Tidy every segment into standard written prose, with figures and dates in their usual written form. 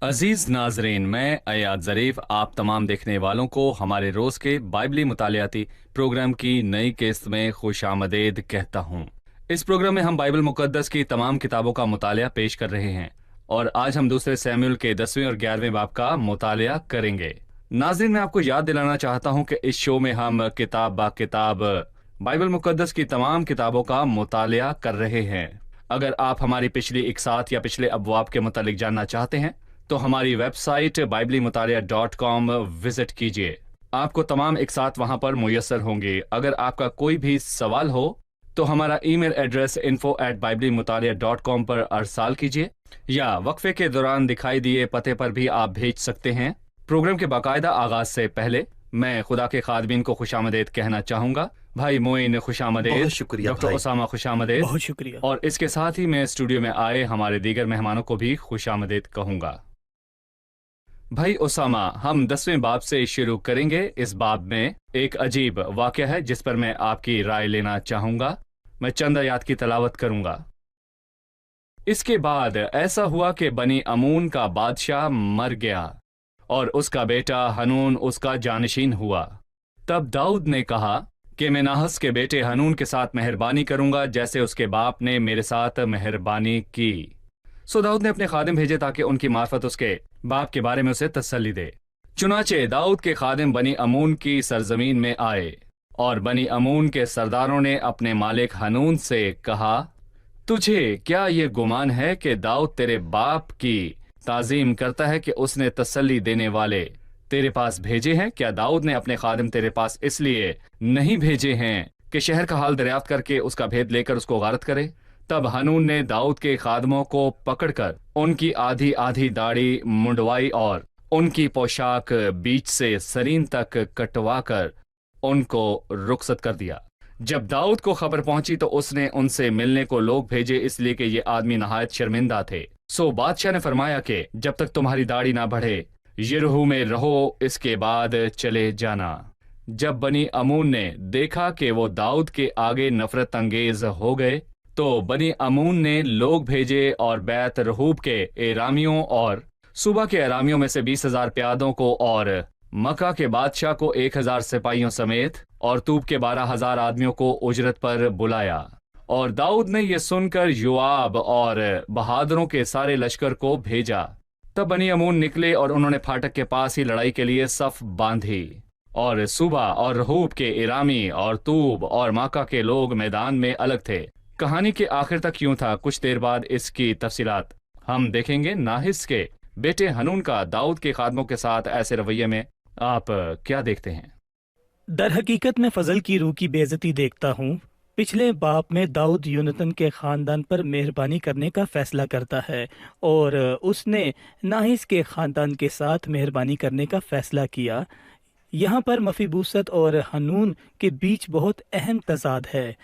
अजीज नाजरीन, मैं अयाद ज़रीफ आप तमाम देखने वालों को हमारे रोज़ के बाइबली मुतालियाती प्रोग्राम की नई किस्त में खुश आमदेद कहता हूँ। इस प्रोग्राम में हम बाइबल मुकद्दस की तमाम किताबों का मुतालिया पेश कर रहे हैं और आज हम दूसरे सैमुएल के 10वें और 11वें बाब का मुतालिया करेंगे। नाजरीन, मैं आपको याद दिलाना चाहता हूँ कि इस शो में हम किताब बा किताब बाइबल मुकद्दस की तमाम किताबों का मुतालिया कर रहे हैं। अगर आप हमारी पिछली इकसात या पिछले अबवाब के मुतालिक जानना चाहते हैं तो हमारी वेबसाइट biblemutalaya.com विजिट कीजिए। आपको तमाम इकसात वहां पर मुयस्सर होंगे। अगर आपका कोई भी सवाल हो तो हमारा ईमेल एड्रेस info@biblemutalaya.com पर अरसाल कीजिए या वक्फे के दौरान दिखाई दिए पते पर भी आप भेज सकते हैं। प्रोग्राम के बाकायदा आगाज से पहले मैं खुदा के खादमीन को खुशामदेद कहना चाहूंगा। भाई मोइन खुशामदेद, बहुत शुक्रिया डॉक्टर भाई। ओसामा खुशामदेद, बहुत शुक्रिया। और इसके साथ ही मैं स्टूडियो में आए हमारे दीगर मेहमानों को भी खुशामदेद कहूंगा। भाई ओसामा, हम 10वें बाब से शुरू करेंगे। इस बाब में एक अजीब वाक़या है जिस पर मैं आपकी राय लेना चाहूंगा। मैं चंद आयात की तलावत करूंगा। इसके बाद ऐसा हुआ कि बनी अमून का बादशाह मर गया और उसका बेटा हनून उसका जानशीन हुआ। तब दाऊद ने कहा कि मैं नाहस के बेटे हनून के साथ मेहरबानी करूंगा जैसे उसके बाप ने मेरे साथ मेहरबानी की। सो दाऊद ने अपने खादिम भेजे ताकि उनकी मार्फत उसके बाप के बारे में उसे तसल्ली दे। चुनाचे दाऊद के खादिम बनी अमून की सरजमीन में आए और बनी अमून के सरदारों ने अपने मालिक हनून से कहा, तुझे क्या ये गुमान है कि दाऊद तेरे बाप की ताजीम करता है कि उसने तसल्ली देने वाले तेरे पास भेजे हैं? क्या दाऊद ने अपने खादिम तेरे पास इसलिए नहीं भेजे हैं कि शहर का हाल दरियाफ्त करके उसका भेद लेकर उसको गारत करे? तब हनून ने दाऊद के खादमों को पकड़कर उनकी आधी आधी दाढ़ी मुंडवाई और उनकी पोशाक बीच से सरीन तक कटवा कर उनको रुखसत कर दिया। जब दाऊद को खबर पहुंची तो उसने उनसे मिलने को लोग भेजे, इसलिए कि ये आदमी नहायत शर्मिंदा थे। सो बादशाह ने फरमाया कि जब तक तुम्हारी दाढ़ी ना बढ़े यरूह में रहो, इसके बाद चले जाना। जब बनी अमून ने देखा कि वो दाऊद के आगे नफरत अंगेज हो गए तो बनी अमून ने लोग भेजे और बैत रहूब के एरामियों और सूबा के एरामियों में से 20,000 प्यादों को और मक्का के बादशाह को 1,000 सिपाहियों समेत और तूब के 12,000 आदमियों को उजरत पर बुलाया। और दाऊद ने यह सुनकर योआब और बहादुरों के सारे लश्कर को भेजा। तब बनी अमून निकले और उन्होंने फाटक के पास ही लड़ाई के लिए सफ बांधी और सूबा और रहूब के इरामी और तूब और माका के लोग मैदान में अलग थे। कहानी के आखिर तक यूं था। कुछ देर बाद इसकी तफसीलात हम देखेंगे। नाहिस के बेटे हनून का दाऊद के खादमों के साथ ऐसे रवैये में आप क्या देखते हैं? दर हकीकत में फजल की रूह की बेइज्जती देखता हूँ। पिछले बाप में दाऊद यूनतन के ख़ानदान पर मेहरबानी करने का फ़ैसला करता है और उसने नाहिस के ख़ानदान के साथ मेहरबानी करने का फ़ैसला किया। यहाँ पर मफीबूसत और हनून के बीच बहुत अहम तज़ाद है।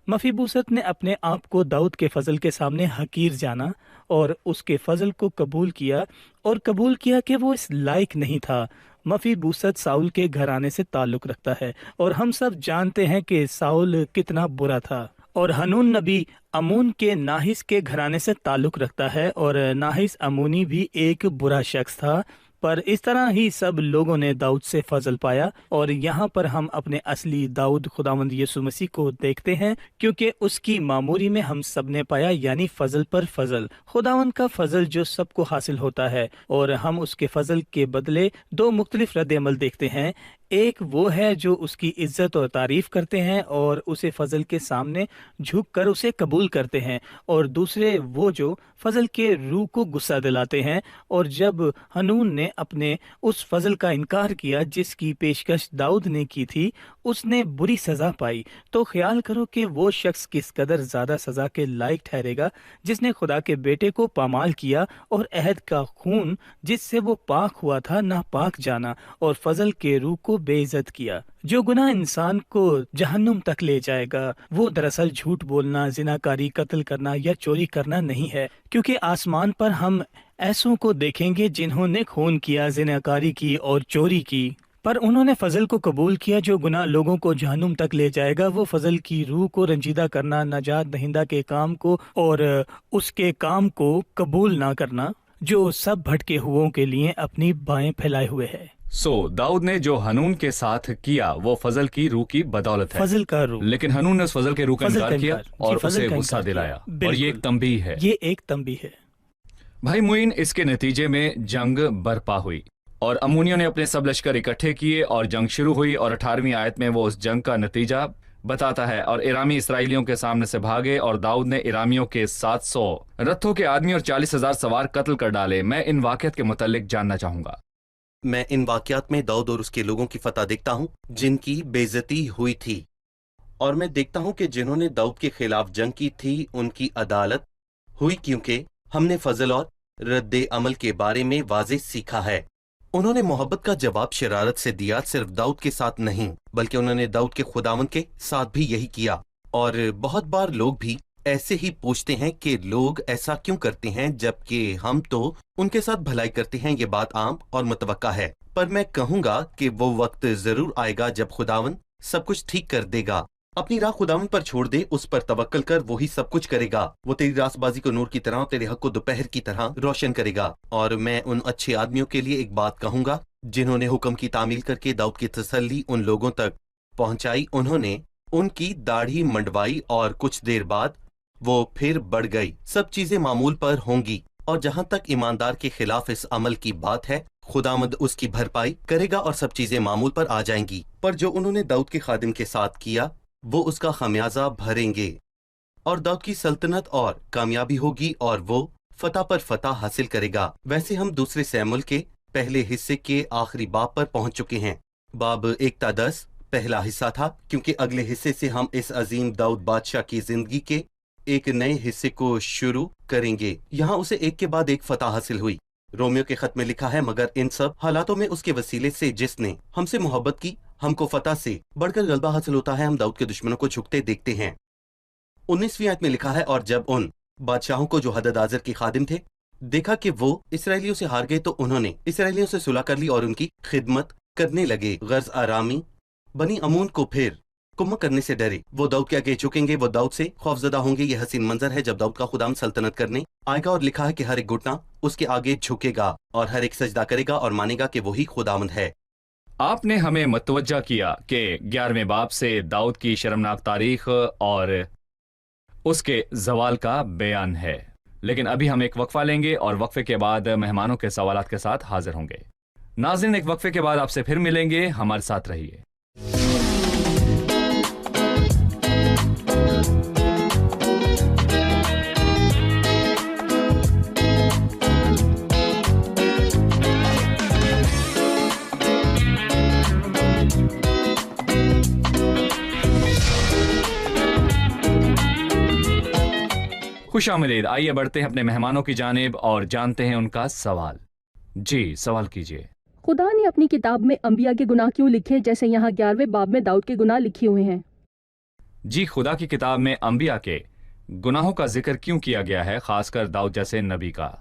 मफीबूसत ने अपने आप को दाऊद के फ़ज़ल के सामने हकीर जाना और उसके फ़ज़ल को कबूल किया और कबूल किया कि वो इस लायक नहीं था। मफीबूसत साउल के घराने से ताल्लुक़ रखता है और हम सब जानते हैं कि साउल कितना बुरा था। और हनून नबी अमून के नाहिस के घराने से ताल्लुक़ रखता है और नाहिस अमूनी भी एक बुरा शख्स था। पर इस तरह ही सब लोगों ने दाऊद से फजल पाया और यहाँ पर हम अपने असली दाऊद खुदावंद यीशु मसीह को देखते हैं, क्योंकि उसकी मामूरी में हम सब ने पाया, यानी फजल पर फजल। खुदावंद का फजल जो सबको हासिल होता है और हम उसके फजल के बदले दो मुख्तलिफ रद्द-ए-अमल देखते हैं। एक वो है जो उसकी इज्जत और तारीफ करते हैं और उसे फजल के सामने झुक कर उसे कबूल करते हैं, और दूसरे वो जो फजल के रूह को गुस्सा दिलाते हैं। और जब हनून ने अपने उस फजल का इनकार किया जिसकी पेशकश दाऊद ने की थी, उसने बुरी सजा पाई। तो ख्याल करो कि वो शख्स किस कदर ज्यादा सजा के लायक ठहरेगा जिसने खुदा के बेटे को पामाल किया और अहद का खून जिससे वो पाक हुआ था नापाक जाना और फजल के रूह को बेइज्जत किया। जो गुनाह इंसान को जहन्नुम तक ले जाएगा वो दरअसल झूठ बोलना, जिनाकारी, कत्ल करना या चोरी करना नहीं है, क्योंकि आसमान पर हम ऐसों को देखेंगे जिन्होंने खून किया, जिनाकारी की और चोरी की, पर उन्होंने फजल को कबूल किया। जो गुनाह लोगों को जहन्नुम तक ले जाएगा वो फजल की रूह को रंजीदा करना, नजात दहिंदा के काम को और उसके काम को कबूल ना करना। जो सब भटके हुओं के लिए अपनी बाहें फैलाए हुए है। दाऊद ने जो हनून के साथ किया वो फजल की रूह की बदौलत है, फजल का रूह, लेकिन हनून ने उस फजल के रूह का फजल इनकार का किया इनकार, जी, और फजल उसे का गुस्सा इनकार किया। दिलाया, और बिल्कुल। ये एक तंबीह है। ये एक तंबीह है। भाई मुइन, इसके नतीजे में जंग बरपा हुई और अमूनियों ने अपने सब लश्कर इकट्ठे किए और जंग शुरू हुई, और 18वीं आयत में वो उस जंग का नतीजा बताता है। और इरामी इसराइलियों के सामने से भागे और दाऊद ने इरामियों के 700 रथों के आदमी और 40,000 सवार कत्ल कर डाले। मैं इन वाक़यात के मुतालिक जानना चाहूंगा। मैं इन वाक़यात में दाऊद और उसके लोगों की फतह देखता हूँ जिनकी बेइज्जती हुई थी, और मैं देखता हूँ कि जिन्होंने दाऊद के खिलाफ जंग की थी उनकी अदालत हुई, क्योंकि हमने फजल और रद्द अमल के बारे में वाज़ेह सीखा है। उन्होंने मोहब्बत का जवाब शरारत से दिया, सिर्फ दाऊद के साथ नहीं बल्कि उन्होंने दाऊद के खुदावंद के साथ भी यही किया। और बहुत बार लोग भी ऐसे ही पूछते हैं कि लोग ऐसा क्यों करते हैं जबकि हम तो उनके साथ भलाई करते हैं। ये बात आम और मुतवक्का है, पर मैं कहूंगा कि वो वक्त जरूर आएगा जब खुदावंद सब कुछ ठीक कर देगा। अपनी राह खुदावंद पर छोड़ दे, उस पर तवक्कल कर, वही सब कुछ करेगा। वो तेरी रास्तबाजी को नूर की तरह, तेरे हक को दोपहर की तरह रोशन करेगा। और मैं उन अच्छे आदमियों के लिए एक बात कहूंगा जिन्होंने हुक्म की तामील करके दाऊद की तसल्ली उन लोगों तक पहुंचाई। उन्होंने उनकी दाढ़ी मंडवाई और कुछ देर बाद वो फिर बढ़ गई। सब चीजें मामूल पर होंगी, और जहां तक ईमानदार के खिलाफ इस अमल की बात है, खुदामद उसकी भरपाई करेगा और सब चीजें मामूल पर आ जाएंगी। पर जो उन्होंने दाऊद के खादिम के साथ किया वो उसका खमियाजा भरेंगे, और दाऊद की सल्तनत और कामयाबी होगी और वो फतह पर फतह हासिल करेगा। वैसे हम दूसरे सैमुएल के पहले हिस्से के आखिरी बाब पर पहुंच चुके हैं। बाब 1-10 पहला हिस्सा था, क्योंकि अगले हिस्से से हम इस अजीम दाऊद बादशाह की जिंदगी के एक नए हिस्से को शुरू करेंगे। यहाँ उसे एक के बाद एक फतह हासिल हुई। रोमियो के खत में लिखा है, मगर इन सब हालातों में उसके वसीले से जिसने हमसे मोहब्बत की, हमको फतह से बढ़कर गलबा हासिल होता है। हम दाऊद के दुश्मनों को झुकते देखते हैं। 19वीं आयत में लिखा है, और जब उन बादशाहों को जो हददाजर के खादिम थे देखा कि वो इसराइलियों से हार गए, तो उन्होंने इसराइलियों से सुलह कर ली और उनकी खिदमत करने लगे। गर्ज आरामी बनी अमून को फिर कुम्म करने से डरे। वो दाऊद के आगे झुकेंगे, वो दाऊद से खौफजदा होंगे। ये हसीन मंजर है जब दाऊद का खुदाम सल्तनत करने आएगा, और लिखा है कि हर एक घुटना उसके आगे झुकेगा और हर एक सजदा करेगा और मानेगा कि वही खुदावंद है। आपने हमें मतवज्जा किया कि 11वें बाब से दाऊद की शर्मनाक तारीख और उसके जवाल का बयान है, लेकिन अभी हम एक वक्फा लेंगे और वक्फे के बाद मेहमानों के सवालात के साथ हाजिर होंगे। नाज़रीन, एक वक्फे के बाद आपसे फिर मिलेंगे, हमारे साथ रहिए। खुशामदीद। आइए बढ़ते हैं अपने मेहमानों की जानिब और जानते हैं उनका सवाल। जी, सवाल कीजिए। खुदा ने अपनी किताब में अंबिया के गुनाह क्यों लिखे, जैसे यहाँ 11वें बाब में दाऊद के गुनाह लिखे हुए हैं? जी, खुदा की किताब में अंबिया के गुनाहों का जिक्र क्यों किया गया है, खासकर दाऊद जैसे नबी का?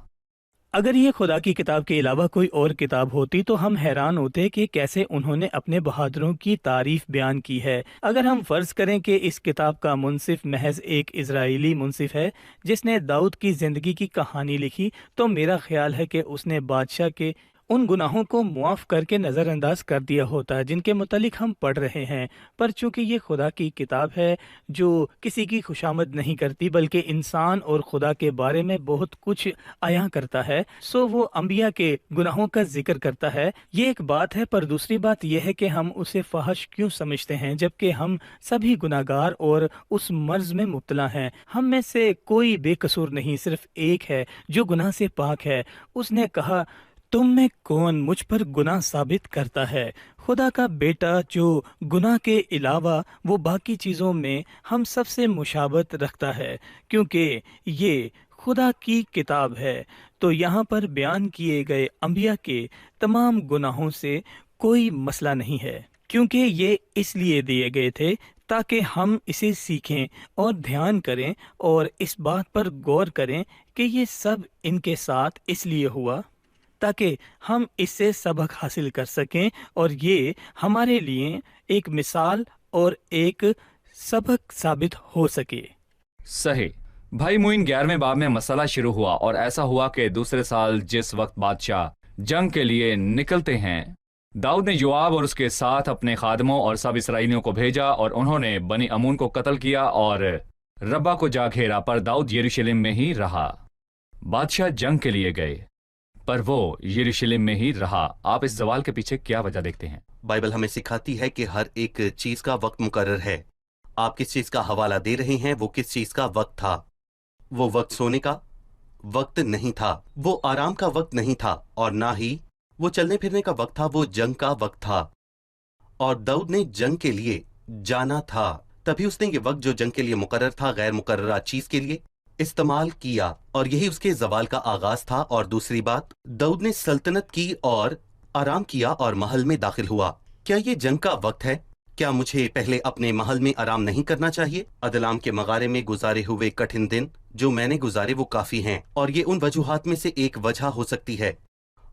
अगर ये खुदा की किताब के अलावा कोई और किताब होती तो हम हैरान होते कि कैसे उन्होंने अपने बहादुरों की तारीफ बयान की है। अगर हम फ़र्ज़ करें कि इस किताब का मुंसिफ महज एक इज़राइली मुंसिफ है जिसने दाऊद की ज़िंदगी की कहानी लिखी, तो मेरा ख्याल है कि उसने बादशाह के उन गुनाहों को मुआफ़ करके नज़रअंदाज कर दिया होता जिनके मुतालिक हम पढ़ रहे हैं। पर चूँकि ये खुदा की किताब है जो किसी की खुशामद नहीं करती बल्कि इंसान और खुदा के बारे में बहुत कुछ आया करता है, सो वो अंबिया के गुनाहों का जिक्र करता है। ये एक बात है, पर दूसरी बात यह है कि हम उसे फहश क्यों समझते हैं जबकि हम सभी गुनाहगार और उस मर्ज में मुब्तला हैं। हम में से कोई बेकसूर नहीं, सिर्फ एक है जो गुनाह से पाक है। उसने कहा, तुम में कौन मुझ पर गुनाह साबित करता है? खुदा का बेटा जो गुनाह के अलावा वो बाकी चीज़ों में हम सबसे मुशाबत रखता है, क्योंकि ये खुदा की किताब है। तो यहाँ पर बयान किए गए अंबिया के तमाम गुनाहों से कोई मसला नहीं है, क्योंकि ये इसलिए दिए गए थे ताकि हम इसे सीखें और ध्यान करें और इस बात पर गौर करें कि ये सब इनके साथ इसलिए हुआ ताकि हम इससे सबक हासिल कर सकें और ये हमारे लिए एक मिसाल और एक सबक साबित हो सके। सही। भाई मुइन 11वें बाब में मसला शुरू हुआ और ऐसा हुआ कि दूसरे साल जिस वक्त बादशाह जंग के लिए निकलते हैं, दाऊद ने योआब और उसके साथ अपने खादमों और सब इसराइलियों को भेजा और उन्होंने बनी अमून को कत्ल किया और रब्बा को जा घेरा, पर दाऊद यरूशलेम में ही रहा। बादशाह जंग के लिए गए पर वो यरूशलेम में ही रहा। आप इस सवाल के पीछे क्या वजह देखते हैं? बाइबल हमें सिखाती है कि हर एक चीज का वक्त मुकर्रर है। आप किस चीज का हवाला दे रहे हैं, वो किस चीज का वक्त था। वो वक्त सोने का वक्त नहीं था, वो आराम का वक्त नहीं था, और ना ही वो चलने फिरने का वक्त था, वो जंग का वक्त था। और दाऊद ने जंग के लिए जाना था, तभी उसने ये वक्त जो जंग के लिए मुकर्रर था गैर मुकर्ररा चीज के लिए इस्तेमाल किया, और यही उसके जवाल का आगाज था। और दूसरी बात, दाऊद ने सल्तनत की और आराम किया और महल में दाखिल हुआ। क्या ये जंग का वक्त है? क्या मुझे पहले अपने महल में आराम नहीं करना चाहिए? अदलाम के मगारे में गुजारे हुए कठिन दिन जो मैंने गुजारे वो काफी हैं, और ये उन वजूहात में से एक वजह हो सकती है।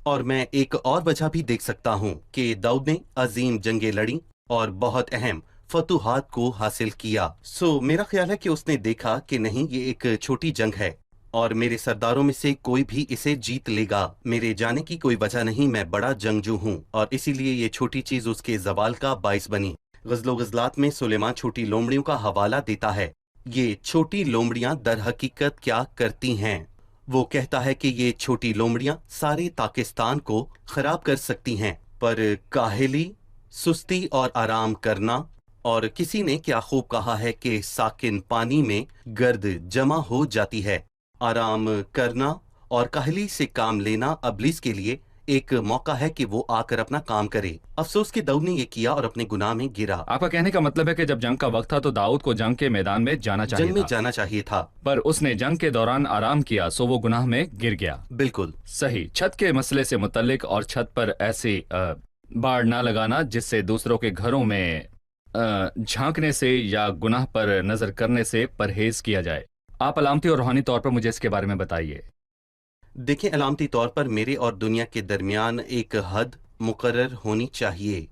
और मैं एक और वजह भी देख सकता हूँ कि दाऊद ने अजीम जंगें लड़ी और बहुत अहम फतूहात को हासिल किया। सो मेरा ख्याल है कि उसने देखा कि नहीं, ये एक छोटी जंग है और मेरे सरदारों में से कोई भी इसे जीत लेगा। मेरे जाने की कोई वजह नहीं, मैं बड़ा जंगजू हूँ, और इसीलिए ये छोटी चीज उसके जवाल का बाइस बनी। गज़लो गज़लात में सुलेमान छोटी लोमड़ियों का हवाला देता है। ये छोटी लोमड़ियां दर हकीकत क्या करती हैं? वो कहता है कि ये छोटी लोमड़ियां सारे पाकिस्तान को खराब कर सकती हैं, पर काहली, सुस्ती और आराम करना, और किसी ने क्या खूब कहा है कि साकिन पानी में गर्द जमा हो जाती है। आराम करना और काहली से काम लेना अबलीस के लिए एक मौका है कि वो आकर अपना काम करे। अफसोस कि दाऊद ने ये किया और अपने गुनाह में गिरा। आपका कहने का मतलब है कि जब जंग का वक्त था तो दाऊद को जंग के मैदान में जाना चाहिए जंग में था, जाना चाहिए था, पर उसने जंग के दौरान आराम किया, सो वो गुनाह में गिर गया। बिल्कुल सही। छत के मसले से मुतल्लिक और छत पर ऐसी बाड़ ना लगाना जिससे दूसरों के घरों में झांकने से या गुनाह पर नजर करने से परहेज किया जाए। आप अलामती और रूहानी तौर पर मुझे इसके बारे में बताइए। देखिए, अलामती तौर पर मेरे और दुनिया के दरमियान एक हद मुकर्रर होनी चाहिए,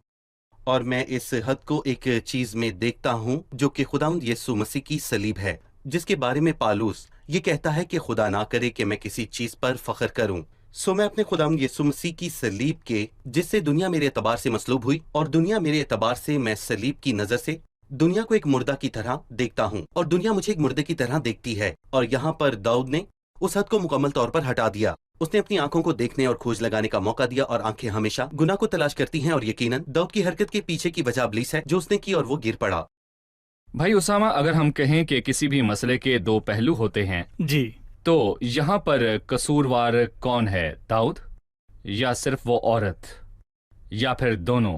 और मैं इस हद को एक चीज में देखता हूँ जो कि खुदावंद यीशु मसीह की सलीब है, जिसके बारे में पालूस ये कहता है कि खुदा ना करे कि मैं किसी चीज पर फख्र करूं। सो मैं अपने खुदावंद यीशु मसीह की सलीब के, जिससे दुनिया मेरे एतबार से मसलूब हुई और दुनिया मेरे एतबार से, मैं सलीब की नजर से दुनिया को एक मुर्दा की तरह देखता हूँ और दुनिया मुझे एक मुर्दे की तरह देखती है। और यहाँ पर दाऊद ने उस हद को मुकम्मल तौर पर हटा दिया। उसने अपनी आंखों को देखने और खोज लगाने का मौका दिया, और आंखें हमेशा गुनाह को तलाश करती हैं, और यकीनन दाऊद की हरकत के पीछे की वजह इब्लीस है जो उसने की, और वो गिर पड़ा। भाई उसामा, अगर हम कहें कि किसी भी मसले के दो पहलू होते हैं जी, तो यहाँ पर कसूरवार कौन है, दाऊद या सिर्फ वो औरत, या फिर दोनों?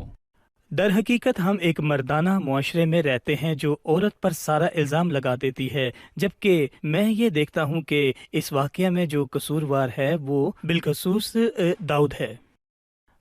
दर हकीकत हम एक मर्दाना मुआशरे में रहते हैं जो औरत पर सारा इल्ज़ाम लगा देती है, जबकि मैं ये देखता हूँ कि इस वाक़या में जो कसूरवार है वो बिलखसूस दाऊद है।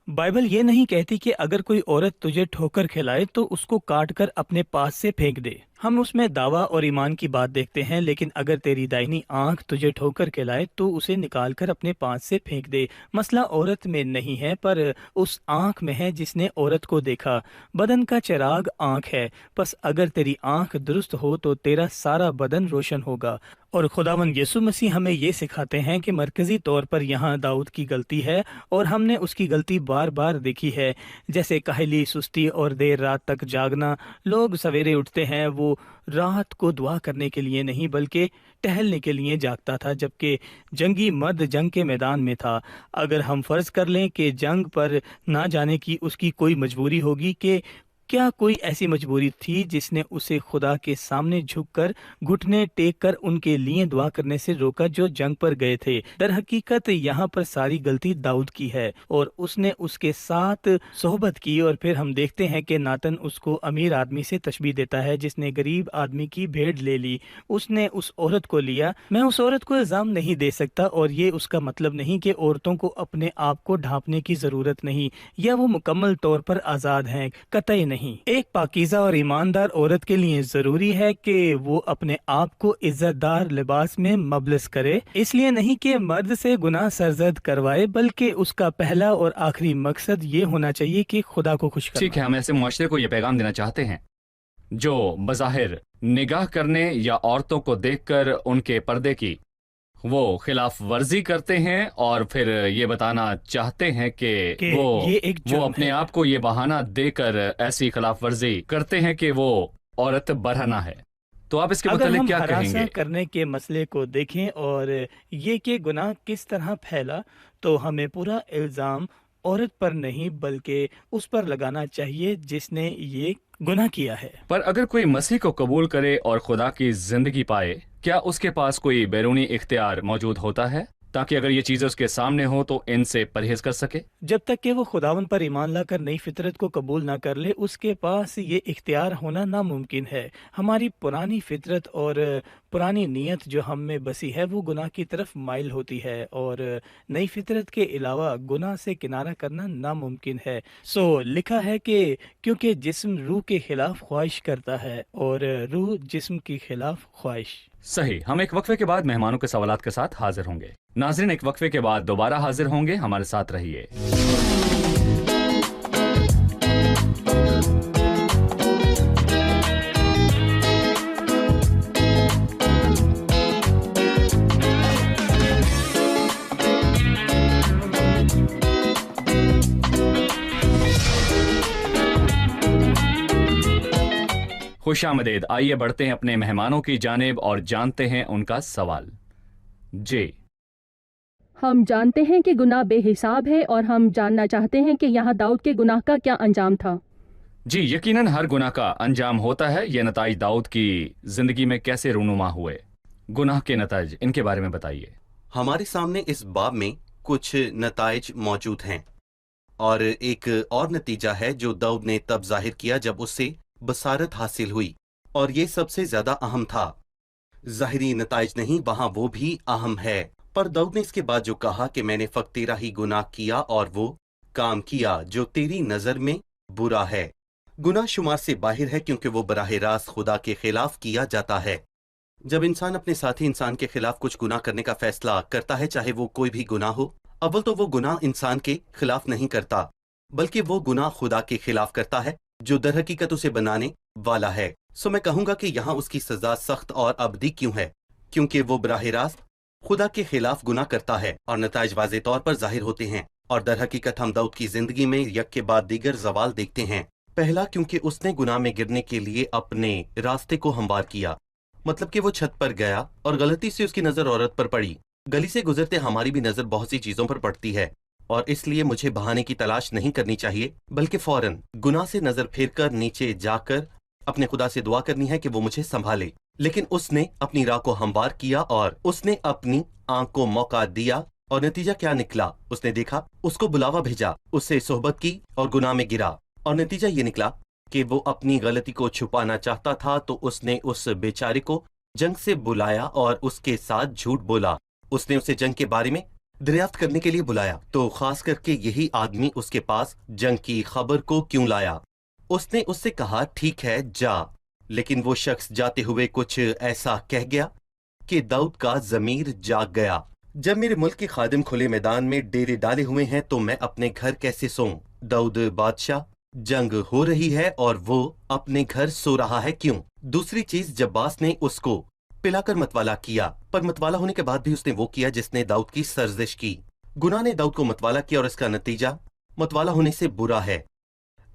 बाइबल ये नहीं कहती कि अगर कोई औरत तुझे ठोकर खिलाए तो उसको काट कर अपने पास से फेंक दे। हम उसमें दावा और ईमान की बात देखते हैं, लेकिन अगर तेरी दाहिनी आंख तुझे ठोकर खिलाए तो उसे निकाल कर अपने पास से फेंक दे। मसला औरत में नहीं है, पर उस आंख में है जिसने औरत को देखा। बदन का चिराग आंख है, बस अगर तेरी आंख दुरुस्त हो तो तेरा सारा बदन रोशन होगा। और खुदावंद यीशु मसीह हमें ये सिखाते हैं कि मरकजी तौर पर यहाँ दाऊद की गलती है, और हमने उसकी गलती बार बार देखी है, जैसे काहली, सुस्ती और देर रात तक जागना। लोग सवेरे उठते हैं, वो रात को दुआ करने के लिए नहीं बल्कि टहलने के लिए जागता था, जबकि जंगी मर्द जंग के मैदान में था। अगर हम फर्ज कर लें कि जंग पर ना जाने की उसकी कोई मजबूरी होगी, कि क्या कोई ऐसी मजबूरी थी जिसने उसे खुदा के सामने झुककर घुटने टेक कर उनके लिए दुआ करने से रोका जो जंग पर गए थे? दर हकीकत यहाँ पर सारी गलती दाऊद की है, और उसने उसके साथ सोहबत की। और फिर हम देखते हैं कि नातन उसको अमीर आदमी से तशबीह देता है जिसने गरीब आदमी की भेड़ ले ली। उसने उस औरत को लिया। मैं उस औरत को इल्ज़ाम नहीं दे सकता, और ये उसका मतलब नहीं कि औरतों को अपने आप को ढांपने की ज़रूरत नहीं, या वो मुकम्मल तौर पर आज़ाद हैं, कतई नहीं। एक पाकीज़ा और ईमानदार औरत के लिए जरूरी है कि वो अपने आप को इज्जतदार लिबास में मबलस करे, इसलिए नहीं कि मर्द से गुनाह सरजद करवाए, बल्कि उसका पहला और आखिरी मकसद ये होना चाहिए कि खुदा को खुश करना। ठीक है, हम ऐसे मुआशरे को ये पैगाम देना चाहते हैं जो बज़ाहिर निगाह करने या औरतों को देखकर उनके पर्दे की वो खिलाफ वर्जी करते हैं और फिर ये बताना चाहते हैं कि कि वो ये एक वो जुर्म अपने है। आप को ये बहाना देकर ऐसी खिलाफ वर्जी करते हैं कि वो औरत बरहना है। तो आप इसके अगर मुतालिक हम क्या हरासा कहेंगे? करने के मसले को देखें और ये कि गुनाह किस तरह फैला, तो हमें पूरा इल्ज़ाम औरत पर नहीं बल्कि उस पर लगाना चाहिए जिसने ये गुनाह किया है। पर अगर कोई मसीह को कबूल करे और खुदा की जिंदगी पाए, क्या उसके पास कोई बैरूनी इख्तियार मौजूद होता है ताकि अगर ये चीजें उसके सामने हो तो इनसे परहेज कर सके? जब तक कि वो खुदावन पर ईमान लाकर नई फितरत को कबूल ना कर ले, उसके पास ये इख्तियार होना नामुमकिन है। हमारी पुरानी फितरत और पुरानी नीयत जो हम में बसी है वो गुनाह की तरफ माइल होती है, और नई फितरत के अलावा गुनाह से किनारा करना नामुमकिन है। सो लिखा है कि क्योंकि जिस्म रूह के खिलाफ ख्वाहिश करता है और रूह जिस्म की खिलाफ ख्वाहिश। सही। हम एक वक्फे के बाद मेहमानों के सवालात के साथ हाजिर होंगे। नाज़रीन, एक वक्फे के बाद दोबारा हाजिर होंगे, हमारे साथ रहिए। खुशामदीद। आइए बढ़ते हैं अपने मेहमानों की जानिब और जानते हैं उनका सवाल। जी, हम जानते हैं कि गुनाह बेहिसाब है और हम जानना चाहते हैं कि यहाँ दाऊद के गुनाह का क्या अंजाम था। जी, यकीनन हर गुनाह का अंजाम होता है। ये नताइज दाऊद की जिंदगी में कैसे रूनुमा हुए, गुनाह के नताइज, इनके बारे में बताइए। हमारे सामने इस बाब में कुछ नताइज मौजूद हैं, और एक और नतीजा है जो दाऊद ने तब जाहिर किया जब उससे बसारत हासिल हुई, और ये सबसे ज्यादा अहम था। ज़ाहिरी नताइज नहीं, वहां वो भी अहम है। पर दाऊद ने इसके बाद जो कहा कि मैंने फक्त तेरा ही गुनाह किया और वो काम किया जो तेरी नजर में बुरा है। गुनाह शुमार से बाहर है क्योंकि वो बराह रास्त खुदा के खिलाफ किया जाता है। जब इंसान अपने साथी इंसान के खिलाफ कुछ गुनाह करने का फैसला करता है, चाहे वो कोई भी गुनाह हो, अव्वल तो वो गुनाह इंसान के खिलाफ नहीं करता, बल्कि वो गुनाह खुदा के खिलाफ करता है जो दर हकीकत उसे बनाने वाला है। सो मैं कहूंगा कि यहाँ उसकी सजा सख्त और अबदी क्यों है, क्योंकि वो बराह रास्त खुदा के खिलाफ गुनाह करता है और नताइज वाज़े तौर पर जाहिर होते हैं। और दर हकीकत हम दाऊद की जिंदगी में यक के बाद दीगर जवाल देखते हैं। पहला, क्योंकि उसने गुनाह में गिरने के लिए अपने रास्ते को हमवार किया, मतलब कि वो छत पर गया और गलती से उसकी नजर औरत पर पड़ी। गली से गुजरते हमारी भी नजर बहुत सी चीजों पर पड़ती है, और इसलिए मुझे बहाने की तलाश नहीं करनी चाहिए, बल्कि फौरन गुनाह से नजर फेरकर नीचे जाकर अपने खुदा से दुआ करनी है कि वो मुझे संभाले। लेकिन उसने अपनी राह को हमवार किया और उसने अपनी आंख को मौका दिया, और नतीजा क्या निकला? उसने देखा, उसको बुलावा भेजा, उससे सोहबत की और गुनाह में गिरा, और नतीजा ये निकला कि वो अपनी गलती को छुपाना चाहता था, तो उसने उस बेचारे को जंग से बुलाया और उसके साथ झूठ बोला। उसने उसे जंग के बारे में दरियाफ्त करने के लिए बुलाया, तो खास करके यही आदमी उसके पास जंग की खबर को क्यों लाया? उसने उससे कहा, ठीक है जा, लेकिन वो शख्स जाते हुए कुछ ऐसा कह गया कि दाऊद का जमीर जाग गया। जब मेरे मुल्क के खादिम खुले मैदान में डेरे डाले हुए हैं तो मैं अपने घर कैसे सोऊं? दाऊद बादशाह, जंग हो रही है और वो अपने घर सो रहा है, क्यों? दूसरी चीज, जब्बास ने उसको पिलाकर मतवाला किया, पर मतवाला होने के बाद भी उसने वो किया जिसने दाऊद की सरजिश की। गुनाह ने दाऊद को मतवाला किया और इसका नतीजा मतवाला होने से बुरा है।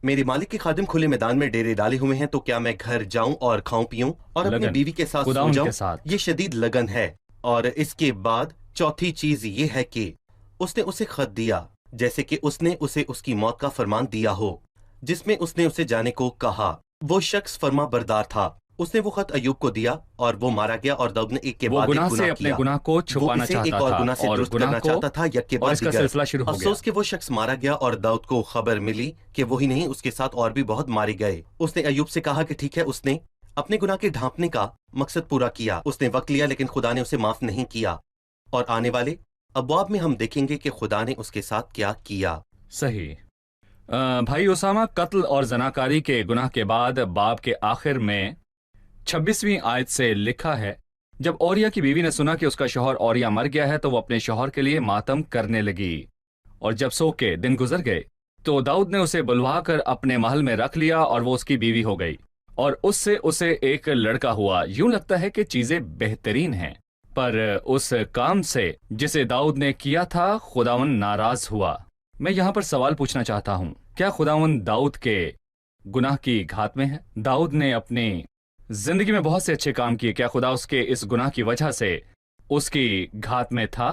मेरे मालिक के खादिम खुले मैदान में डेरे डाले हुए हैं, तो क्या मैं घर जाऊं और खाऊं पीऊं और अपनी लगन, बीवी के साथ खुदा सो उनके जाऊं? साथ। ये शदीद लगन है। और इसके बाद चौथी चीज ये है कि उसने उसे खत दिया, जैसे कि उसने उसे उसकी मौत का फरमान दिया हो, जिसमें उसने उसे जाने को कहा। वो शख्स फरमा बरदार था। उसने वो खत अयूब को दिया और वो मारा गया, और दाऊद ने एक के वो बाद एक गुनाह से गुनाह अपने किया। गुनाह को वो छुपाना इसे चाहता एक और था गुनाह से और दुरुस्त गुनाह करना को, चाहता था, यक के और बाद इसका दीगर। सिलसिला शुरू हो गया। अफसोस कि वो शख्स मारा गया और दाऊद को खबर मिली कि वही नहीं, उसके साथ और भी बहुत मारे गए। उसने अयूब से कहा कि ठीक है, उसने अपने गुनाह के ढांपने का मकसद पूरा किया। उसने वक्त लिया, लेकिन खुदा ने उसे माफ नहीं किया। और आने वाले अब्वाब में हम देखेंगे कि खुदा ने उसके साथ क्या किया। सही। भाई उसामा, कत्ल और जनाकारी के गुनाह के बाद बाब के आखिर में 26वीं आयत से लिखा है, जब औरिया की बीवी ने सुना कि उसका शौहर औरिया मर गया है तो वो अपने शौहर के लिए मातम करने लगी, और जब सो के दिन गुजर गए तो दाऊद ने उसे बुलवा कर अपने महल में रख लिया और वो उसकी बीवी हो गई। اور اس سے اسے ایک لڑکا ہوا. یوں لگتا ہے کہ چیزیں بہترین ہیں، پر اس کام سے جسے داؤد نے کیا تھا خداوند ناراض ہوا. میں یہاں پر سوال پوچھنا چاہتا ہوں، کیا خداوند داؤد کے گناہ کی گھات میں ہے؟ داؤد نے اپنی زندگی میں بہت سے اچھے کام کیے، کیا خدا اس کے اس گناہ کی وجہ سے اس کی گھات میں تھا؟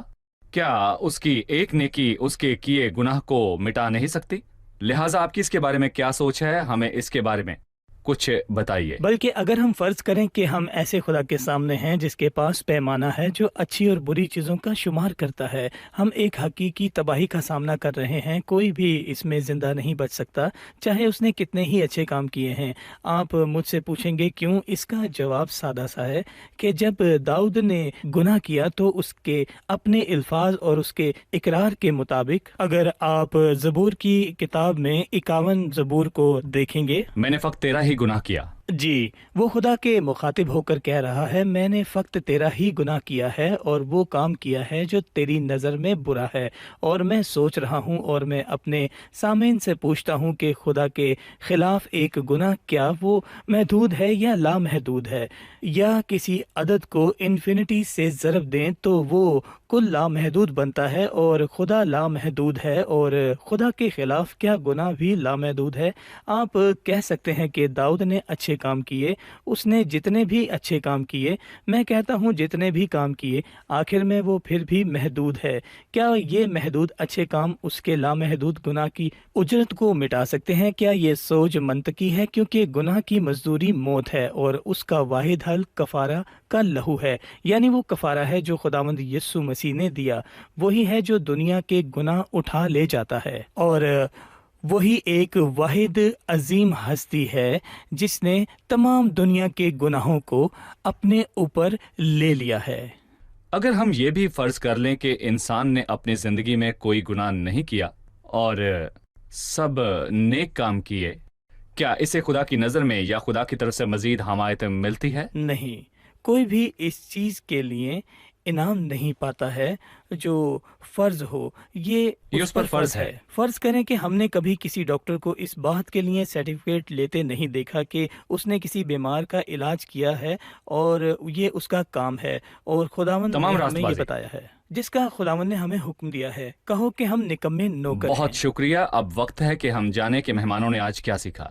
کیا اس کی ایک نیکی اس کے کیے گناہ کو مٹا نہیں سکتی؟ لہٰذا آپ کی اس کے بارے میں کیا سوچ ہے؟ ہمیں اس کے بارے میں کچھ بتائیے. بلکہ اگر ہم فرض کریں کہ ہم ایسے خدا کے سامنے ہیں جس کے پاس پیمانہ ہے جو اچھی اور بری چیزوں کا شمار کرتا ہے، ہم ایک حقیقی تباہی کا سامنا کر رہے ہیں. کوئی بھی اس میں زندہ نہیں بچ سکتا چاہے اس نے کتنے ہی اچھے کام کیے ہیں. آپ مجھ سے پوچھیں گے کیوں؟ اس کا جواب سادہ سا ہے کہ جب داؤد نے گناہ کیا تو اس کے اپنے الفاظ اور اس کے اقرار کے مطابق، اگر آپ زبور کی کتاب میں 51 زبور کو دیکھیں گے، میں نے فقط تیرا ہی گناہ کیا. جی، وہ خدا کے مخاطب ہو کر کہہ رہا ہے، میں نے فقط تیرا ہی گناہ کیا ہے اور وہ کام کیا ہے جو تیری نظر میں برا ہے. اور میں سوچ رہا ہوں اور میں اپنے سامعین سے پوچھتا ہوں کہ خدا کے خلاف ایک گناہ کیا وہ محدود ہے یا لامحدود ہے؟ یا کسی عدد کو انفینٹی سے ضرب دیں تو وہ کل لامحدود بنتا ہے، اور خدا لامحدود ہے، اور خدا کے خلاف کیا گناہ بھی لامحدود ہے؟ آپ کہہ سکتے ہیں کہ داؤد نے اچھے کام کیے، اس نے جتنے بھی اچھے کام کیے، میں کہتا ہوں جتنے بھی کام کیے، آخر میں وہ پھر بھی محدود ہے. کیا یہ محدود اچھے کام اس کے لامحدود گناہ کی اجرت کو مٹا سکتے ہیں؟ کیا یہ سوچ منطقی ہے؟ کیونکہ گناہ کی مزدوری موت ہے اور اس کا واحد حل کفارہ کا لہو ہے، یعنی وہ کفارہ ہے جو خداوند یسوع مسیح نے دیا. وہی ہے جو دنیا کے گناہ اٹھا لے جاتا ہے، اور وہی ایک واحد عظیم ہستی ہے جس نے تمام دنیا کے گناہوں کو اپنے اوپر لے لیا ہے. اگر ہم یہ بھی فرض کر لیں کہ انسان نے اپنی زندگی میں کوئی گناہ نہیں کیا اور سب نیک کام کیے، کیا اسے خدا کی نظر میں یا خدا کی طرف سے مزید حمایت ملتی ہے؟ نہیں، کوئی بھی اس چیز کے لیے انعام نہیں پاتا ہے جو فرض ہو. یہ اس پر فرض ہے. فرض کریں کہ ہم نے کبھی کسی ڈاکٹر کو اس بات کے لیے سرٹیفکیٹ لیتے نہیں دیکھا کہ اس نے کسی بیمار کا علاج کیا ہے اور یہ اس کا کام ہے، اور خداوند نے ہمیں یہ بتایا ہے جس کا خداوند نے ہمیں حکم دیا ہے. کہو کہ ہم نکمے نوکر ہیں. بہت شکریہ. اب وقت ہے کہ ہم جانیں کہ مہمانوں نے آج کیا سیکھا.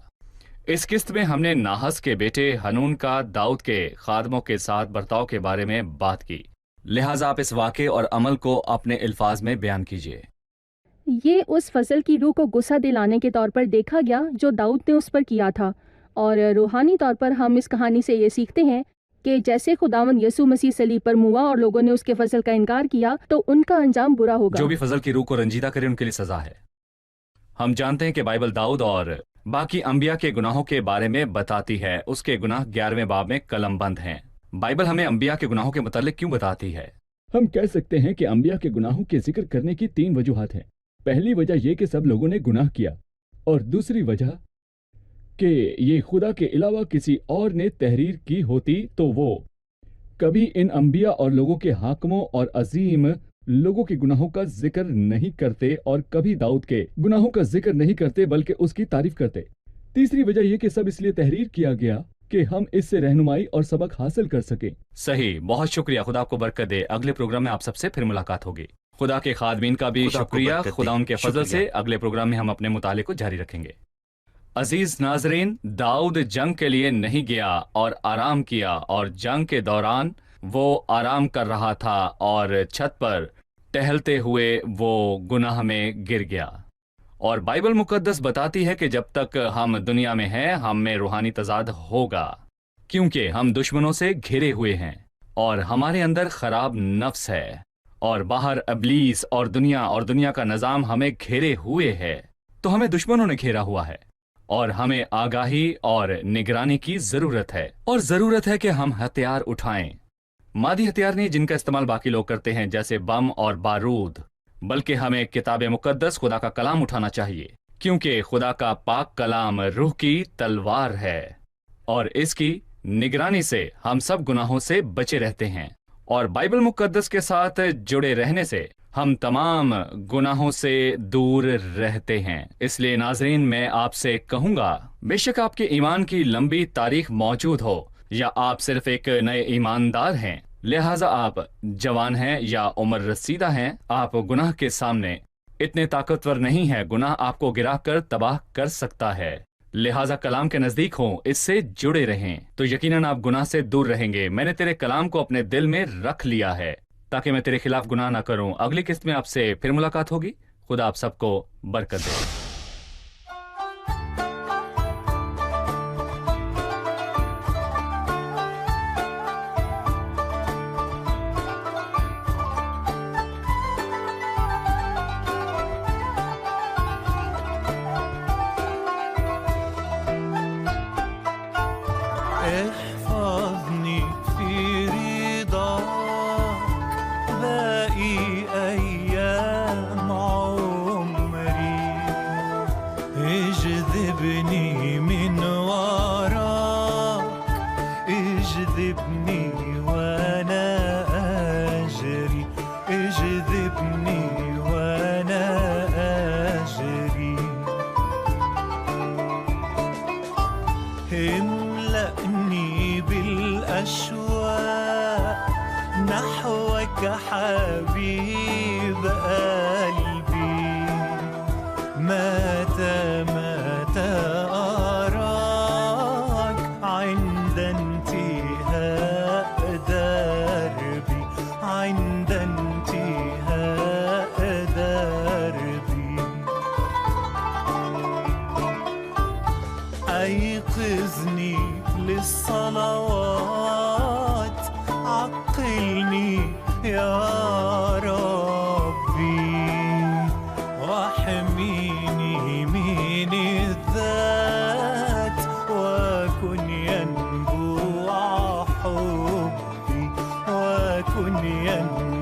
اس قسط میں ہم نے ناحس کے بیٹے حنون کا داؤد کے خادموں کے ساتھ برتاؤ کے بارے میں بات کی. لہٰذا آپ اس واقعے اور عمل کو اپنے الفاظ میں بیان کیجیے. یہ اس فصل کی روح کو غصہ دلانے کے طور پر دیکھا گیا جو داؤد نے اس پر کیا تھا، اور روحانی طور پر ہم اس کہانی سے یہ سیکھتے ہیں کہ جیسے خداوند یسوع مسیح صلیب پر ہوا اور لوگوں نے اس کے فضل کا انکار کیا تو ان کا انجام برا ہوگا. جو بھی فضل کی روح کو رنجیدہ کرے ان کے لیے سزا ہے. ہم جانتے ہیں کہ بائبل داؤد اور باقی انبیاء کے گناہوں کے بارے میں بتاتی ہے. اس کے گناہ 11ویں باب میں قلم بند ہیں. بائبل ہمیں انبیاء کے گناہوں کے متعلق کیوں بتاتی ہے؟ ہم کہہ سکتے ہیں کہ انبیاء کے گناہوں کے ذکر کرنے کی 3 وجوہات ہیں. پہلی وجہ یہ کہ سب لوگوں نے گناہ کیا، اور دوسری وجہ کہ یہ خدا کے علاوہ کسی اور نے تحریر کی ہوتی تو وہ کبھی ان انبیاء اور لوگوں کے حاکموں اور عظیم لوگوں کے گناہوں کا ذکر نہیں کرتے، اور کبھی داؤد کے گناہوں کا ذکر نہیں کرتے بلکہ اس کی تعریف کرتے. تیسری وجہ یہ کہ سب اس لیے تحریر کیا گیا کہ ہم اس سے رہنمائی اور سبق حاصل کر سکیں. صحیح. بہت شکریہ. خدا آپ کو برکت دے. اگلے پروگرام میں آپ سب سے پھر ملاقات ہوگی. خدا کے خادمین کا بھی خدا آپ کو شکریہ. برکت دے. خدا ان کے فضل سے شکریہ. اگلے پروگرام میں ہم اپنے مطالعے کو جاری رکھیں گے. عزیز ناظرین، داؤد جنگ کے لیے نہیں گیا اور آرام کیا، اور جنگ کے دوران وہ آرام کر رہا تھا اور چھت پر ٹہلتے ہوئے وہ گناہ میں گر گیا. اور بائبل مقدس بتاتی ہے کہ جب تک ہم دنیا میں ہیں ہم میں روحانی تضاد ہوگا، کیونکہ ہم دشمنوں سے گھرے ہوئے ہیں اور ہمارے اندر خراب نفس ہے، اور باہر ابلیس اور دنیا کا نظام ہمیں گھیرے ہوئے ہے. تو ہمیں دشمنوں نے گھیرا ہوا ہے اور ہمیں آگاہی اور نگرانی کی ضرورت ہے، اور ضرورت ہے کہ ہم ہتھیار اٹھائیں. مادی ہتھیار نہیں جن کا استعمال باقی لوگ کرتے ہیں جیسے بم اور بارود، بلکہ ہمیں کتاب مقدس خدا کا کلام اٹھانا چاہیے، کیونکہ خدا کا پاک کلام روح کی تلوار ہے، اور اس کی نگرانی سے ہم سب گناہوں سے بچے رہتے ہیں. اور بائبل مقدس کے ساتھ جڑے رہنے سے हम तमाम गुनाहों से दूर रहते हैं। इसलिए नाजरीन, मैं आपसे कहूँगा, बेशक आपके ईमान की लंबी तारीख मौजूद हो या आप सिर्फ एक नए ईमानदार हैं, लिहाजा आप जवान हैं या उम्र रसीदा हैं, आप गुनाह के सामने इतने ताकतवर नहीं है। गुनाह आपको गिरा कर तबाह कर सकता है। लिहाजा कलाम के नजदीक हों, इससे जुड़े रहें, तो यकीनन आप गुनाह से दूर रहेंगे। मैंने तेरे कलाम को अपने दिल में रख लिया है ताकि मैं तेरे खिलाफ गुनाह ना करूं। अगली किस्त में आपसे फिर मुलाकात होगी। खुदा आप सबको बरकत दे। احفظني في رضاك باقي أيام عمري، اجذبني من وراك، اجذبني وأنا أجري، اجذبني وأنا أجري، املأني بالأشواق نحوك حبيب قلبي، متى أراك عند انتهاء دربي، عند انتهاء دربي، أيقظني للصلوات، عقلني يا ربي، واحميني من الذات، وكن ينبوع حبي، وكن ينبوع